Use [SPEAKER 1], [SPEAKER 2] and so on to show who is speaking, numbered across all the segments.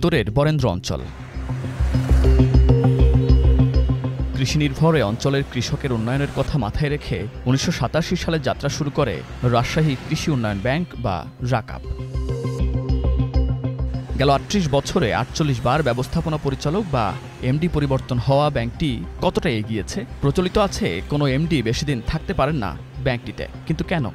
[SPEAKER 1] উত্তরের বরেন্দ্র অঞ্চল। কৃষিনির্ভর এ অঞ্চলের কৃষকের উন্নয়নের কথা মাথায় রেখে ১৯৮৭ সালে যাত্রা শুরু করে রাজশাহী কৃষি উন্নয়ন ব্যাংক বা রাকাব। গেল ৩৮ বছরে ৪৮ বার ব্যবস্থাপনা পরিচালক বা এমডি পরিবর্তন হওয়া ব্যাংকটি কতটা এগিয়েছে? প্রচলিত আছে কোনো এমডি বেশি দিন থাকতে পারেন না ব্যাংকটিতে, কিন্তু কেন?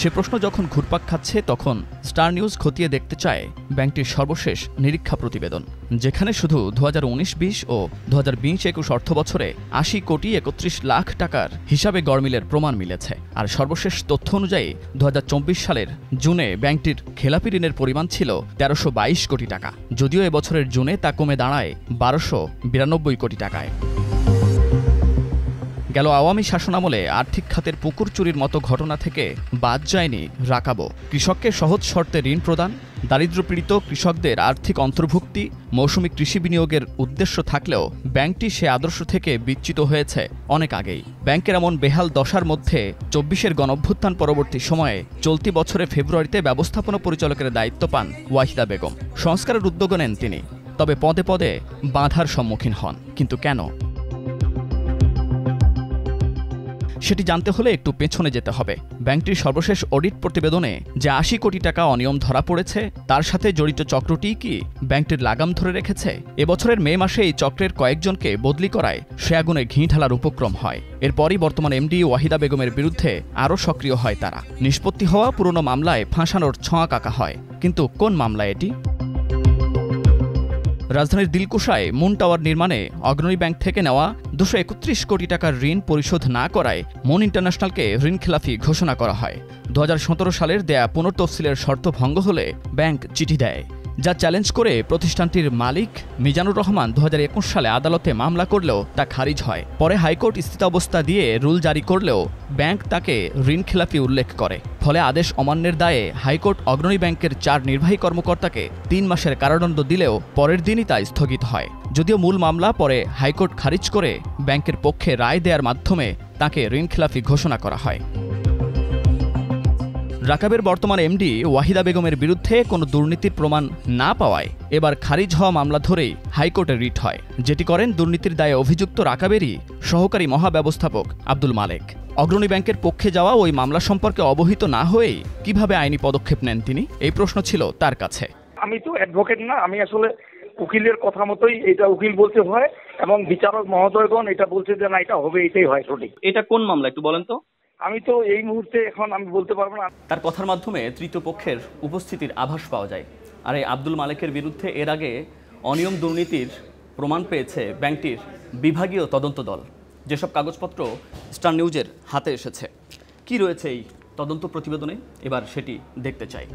[SPEAKER 1] সে প্রশ্ন যখন ঘুরপাক খাচ্ছে তখন স্টার নিউজ খতিয়ে দেখতে চায় ব্যাংকটির সর্বশেষ নিরীক্ষা প্রতিবেদন, যেখানে শুধু ২০১৯-২০ ও ২০২০-২১ অর্থবছরে ৮০ কোটি ৩১ লাখ টাকার হিসাবে গড়মিলের প্রমাণ মিলেছে। আর সর্বশেষ তথ্য অনুযায়ী ২০২৪ সালের জুনে ব্যাংকটির খেলাপি ঋণের পরিমাণ ছিল ১৩২২ কোটি টাকা, যদিও এবছরের জুনে তা কমে দাঁড়ায় ১২৯২ কোটি টাকায়। গেল আওয়ামী শাসনামলে আর্থিক খাতের পুকুর চুরির মতো ঘটনা থেকে বাদ যায়নি রাকাবও। কৃষককে সহজ শর্তে ঋণ প্রদান, দারিদ্র্যপীড়িত কৃষকদের আর্থিক অন্তর্ভুক্তি, মৌসুমি কৃষি বিনিয়োগের উদ্দেশ্য থাকলেও ব্যাংকটি সে আদর্শ থেকে বিচ্যুত হয়েছে অনেক আগেই। ব্যাংকের এমন বেহাল দশার মধ্যে ২৪-এর গণঅভ্যুত্থান পরবর্তী সময়ে চলতি বছরে ফেব্রুয়ারিতে ব্যবস্থাপনা পরিচালকের দায়িত্ব পান ওয়াহিদা বেগম। সংস্কারের উদ্যোগ নেন তিনি, তবে পদে পদে বাধার সম্মুখীন হন। কিন্তু কেন? সেটি জানতে হলে একটু পেছনে যেতে হবে। ব্যাংকটির সর্বশেষ অডিট প্রতিবেদনে যে ৮০ কোটি টাকা অনিয়ম ধরা পড়েছে, তার সাথে জড়িত চক্রটি কি ব্যাংকটির লাগাম ধরে রেখেছে? এবছরের মে মাসে এই চক্রের কয়েকজনকে বদলি করায় সে আগুনে ঘি ঢালার উপক্রম হয়। এরপরই বর্তমান এমডি ওয়াহিদা বেগমের বিরুদ্ধে আরও সক্রিয় হয় তারা। নিষ্পত্তি হওয়া পুরনো মামলায় ফাঁসানোর ছোঁয়া কাকা হয়। কিন্তু কোন মামলা এটি? রাজধানীর দিলকুশায় মুন টাওয়ার নির্মাণে অগ্রণী ব্যাংক থেকে নেওয়া ২৩১ কোটি টাকার ঋণ পরিশোধ না করায় মুন ইন্টারন্যাশনালকে ঋণখেলাফি ঘোষণা করা হয়। ২০১৭ সালের দেয়া পুনর্তফসিলের শর্ত ভঙ্গ হলে ব্যাংক চিঠি দেয়, যা চ্যালেঞ্জ করে প্রতিষ্ঠানটির মালিক মিজানুর রহমান ২০২১ সালে আদালতে মামলা করলেও তা খারিজ হয়। পরে হাইকোর্ট স্থিতাবস্থা দিয়ে রুল জারি করলেও ব্যাংক তাকে ঋণখেলাপি উল্লেখ করে। ফলে আদেশ অমান্যের দায়ে হাইকোর্ট অগ্রণী ব্যাংকের ৪ নির্বাহী কর্মকর্তাকে ৩ মাসের কারাদণ্ড দিলেও পরের দিনই তা স্থগিত হয়। যদিও মূল মামলা পরে হাইকোর্ট খারিজ করে ব্যাংকের পক্ষে রায় দেওয়ার মাধ্যমে তাকে ঋণখেলাপি ঘোষণা করা হয়। রাকাবের বর্তমান এমডি ওয়াহিদা বেগমের বিরুদ্ধে কোনো দুর্নীতির প্রমাণ না পাওয়ায় এবার খারিজ হওয়া মামলা ধরেই হাইকোর্টে রিট হয়, যেটি করেন দুর্নীতির দায়ে অভিযুক্ত রাকাবেরই সহকারী মহাব্যবস্থাপক আব্দুল মালেক। অগ্রণী ব্যাংকের পক্ষে যাওয়া ওই মামলা সম্পর্কে অবহিত না হয়েই কিভাবে আইনি পদক্ষেপ নেন তিনি? এই প্রশ্ন ছিল তার কাছে।
[SPEAKER 2] আমি তো অ্যাডভোকেট না, আমি আসলে উকিলের কথা মতোই এটা উকিল বলতে হয় এবং বিচারক মহোদয়গণ এটা বলছে যে না এটা হবে, এটাই হয় সঠিক।
[SPEAKER 3] এটা কোন মামলা একটু বলেন তো?
[SPEAKER 2] আমি তো এই মুহূর্তে এখন আমি বলতে পারবো না।
[SPEAKER 1] তার কথার মাধ্যমে তৃতীয় পক্ষের উপস্থিতির আভাস পাওয়া যায়। আর এই আব্দুল মালেকের বিরুদ্ধে এর আগে অনিয়ম দুর্নীতির প্রমাণ পেয়েছে ব্যাংকটির বিভাগীয় তদন্ত দল। যেসব কাগজপত্র স্টার নিউজের হাতে এসেছে, কি রয়েছে এই তদন্ত প্রতিবেদনে এবার সেটি দেখতে চাই।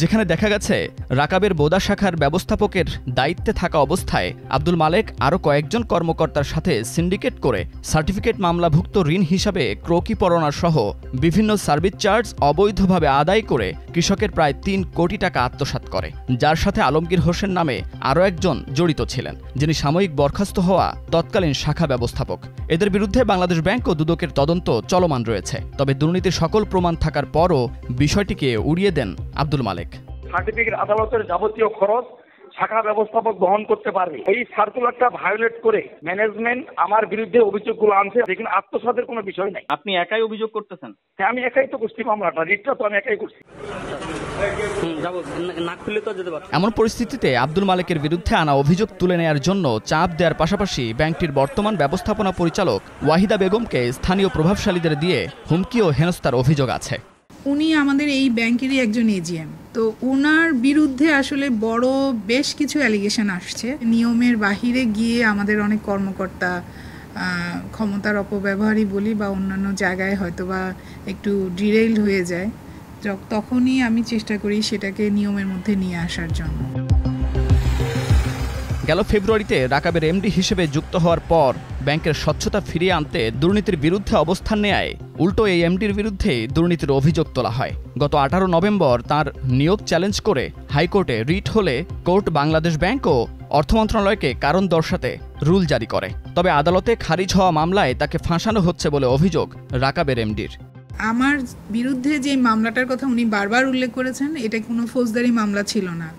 [SPEAKER 1] যেখানে দেখা গেছে রাকাবের বোদা শাখার ব্যবস্থাপকের দায়িত্বে থাকা অবস্থায় আব্দুল মালেক আরও কয়েকজন কর্মকর্তার সাথে সিন্ডিকেট করে সার্টিফিকেট মামলাভুক্ত ঋণ হিসাবে ক্রোকি পরোনা সহ বিভিন্ন সার্ভিস চার্জ অবৈধভাবে আদায় করে কৃষকের প্রায় ৩ কোটি টাকা আত্মসাৎ করে, যার সাথে আলমগীর হোসেন নামে আরও একজন জড়িত ছিলেন, যিনি সাময়িক বরখাস্ত হওয়া তৎকালীন শাখা ব্যবস্থাপক। এদের বিরুদ্ধে বাংলাদেশ ব্যাংক ও দুদকের তদন্ত চলমান রয়েছে। তবে দুর্নীতির সকল প্রমাণ থাকার পরও বিষয়টিকে উড়িয়ে দেন আব্দুল মালেক।
[SPEAKER 2] সার্টিফিকেট আদালতের যাবতীয় খরচ শাখা ব্যবস্থাপক বহন করতে পারবে। এই সার্কুলারটা ভায়োলেট করে ম্যানেজমেন্ট আমার বিরুদ্ধে অভিযোগগুলো আনছে, যেখানে আত্মসাতের কোনো বিষয় নাই।
[SPEAKER 3] আপনি একাই অভিযোগ করতেছেন?
[SPEAKER 2] হ্যাঁ, আমি একাই তো করছি মামলাটা, রিটটা তো আমি একাই করছি।
[SPEAKER 1] এমন পরিস্থিতিতে আব্দুল মালেকের বিরুদ্ধে আনা অভিযোগ তুলে নেয়ার জন্য চাপ দেওয়ার পাশাপাশি ব্যাংকটির বর্তমান ব্যবস্থাপনা পরিচালক ওয়াহিদা বেগমকে স্থানীয় প্রভাবশালীদের দিয়ে হুমকি ও হেনস্থার অভিযোগ আছে।
[SPEAKER 4] উনি আমাদের এই ব্যাংকেরই একজন এজিএম, তো ওনার বিরুদ্ধে আসলে বড় বেশ কিছু অ্যালিগেশন আসছে। নিয়মের বাহিরে গিয়ে আমাদের অনেক কর্মকর্তা ক্ষমতার অপব্যবহারই বলি বা অন্যান্য জায়গায় হয়তো বা একটু ডিরেইলড হয়ে যায়, তখনই আমি চেষ্টা করি সেটাকে নিয়মের মধ্যে নিয়ে আসার জন্য।
[SPEAKER 1] গেল ফেব্রুয়ারিতে রাকাবের এমডি হিসেবে যুক্ত হওয়ার পর ব্যাংকের স্বচ্ছতা ফিরিয়ে আনতে দুর্নীতির বিরুদ্ধে অবস্থান নেয় উল্টো এই এমডির বিরুদ্ধে দুর্নীতির অভিযোগ তোলা হয়। গত 18 নভেম্বর তার নিয়োগ চ্যালেঞ্জ করে হাইকোর্টে রিট হলে কোর্ট বাংলাদেশ ব্যাংক ও অর্থ মন্ত্রণালয়কে কারণ দর্শাতে রুল জারি করে। তবে আদালতে খারিজ হওয়া মামলায় তাকে ফাঁসানো হচ্ছে বলে অভিযোগ রাকাবের এমডির।
[SPEAKER 4] আমার বিরুদ্ধে যে মামলাটার কথা উনি বারবার উল্লেখ করেছেন, এটা কোনো ফৌজদারি মামলা ছিল না,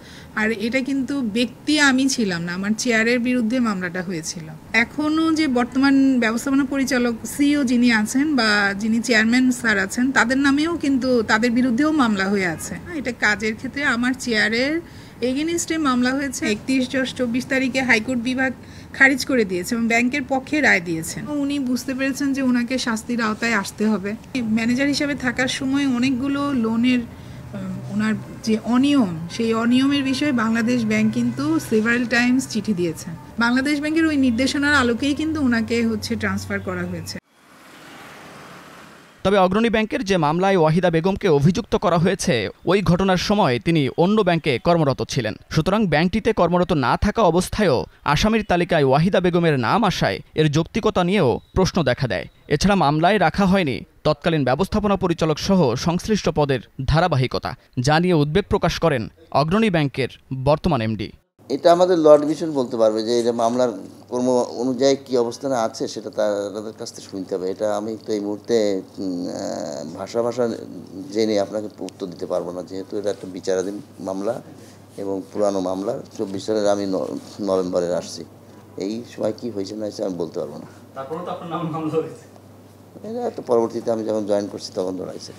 [SPEAKER 4] আর এটা কিন্তু ব্যক্তি আমি ছিলাম না, আমার চেয়ারের বিরুদ্ধে মামলাটা হয়েছিল। এখনও যে বর্তমান ব্যবস্থাপনা পরিচালক সিইও যিনি আছেন বা যিনি চেয়ারম্যান স্যার আছেন, তাদের নামেও কিন্তু তাদের বিরুদ্ধেও মামলা হয়ে আছে। এটা কাজের ক্ষেত্রে আমার চেয়ারের এগেনিস্টে মামলা হয়েছে। 31/10/24 তারিখে হাইকোর্ট বিভাগ খারিজ করে দিয়েছে এবং ব্যাংকের পক্ষে রায় দিয়েছেন। উনি বুঝতে পেরেছেন যে ওনাকে শাস্তির আওতায় আসতে হবে। ম্যানেজার হিসেবে থাকার সময় অনেকগুলো লোনের ওনার যে অনিয়ম, সেই অনিয়মের বিষয়ে বাংলাদেশ ব্যাংক কিন্তু সেভারাল টাইমস চিঠি দিয়েছে। বাংলাদেশ ব্যাংকের ওই নির্দেশনার আলোকেই কিন্তু ওনাকে ট্রান্সফার করা হয়েছে।
[SPEAKER 1] তবে অগ্রণী ব্যাংকের যে মামলায় ওয়াহিদা বেগমকে অভিযুক্ত করা হয়েছে, ওই ঘটনার সময় তিনি অন্য ব্যাংকে কর্মরত ছিলেন। সুতরাং ব্যাংকটিতে কর্মরত না থাকা অবস্থায়ও আসামির তালিকায় ওয়াহিদা বেগমের নাম আসায় এর যৌক্তিকতা নিয়েও প্রশ্ন দেখা দেয়। এছাড়া মামলায় রাখা হয়নি তৎকালীন ব্যবস্থাপনা পরিচালক সহ সংশ্লিষ্ট পদের ধারাবাহিকতা, যা নিয়ে উদ্বেগ প্রকাশ করেন অগ্রণী ব্যাংকের বর্তমান এমডি।
[SPEAKER 5] এটা আমাদের ল ডিভিশন বলতে পারবে যে এটা মামলার কর্ম অনুযায়ী কী অবস্থানে আছে, সেটা তাদের কাছ থেকে শুনতে হবে। এটা আমি তো এই মুহূর্তে ভাষা জেনে আপনাকে উত্তর দিতে পারবো না, যেহেতু এটা একটা বিচারাধীন মামলা এবং পুরানো মামলা। 24 সালের আমি নভেম্বরে আসছি, এই সময় কী হয়েছে না হয়েছে আমি বলতে পারবো না। এটা একটা পরবর্তীতে আমি যখন জয়েন করছি তখন ধরাইছে।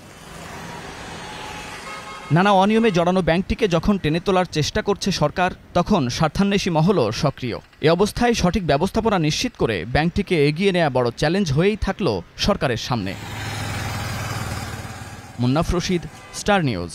[SPEAKER 1] নানা অনিয়মে জড়ানো ব্যাংকটিকে যখন টেনে তোলার চেষ্টা করছে সরকার, তখন স্বার্থান্বেষী মহলও সক্রিয়। এ অবস্থায় সঠিক ব্যবস্থাপনা নিশ্চিত করে ব্যাংকটিকে এগিয়ে নেওয়া বড় চ্যালেঞ্জ হয়েই থাকল সরকারের সামনে। Munnaf Rashid, star news.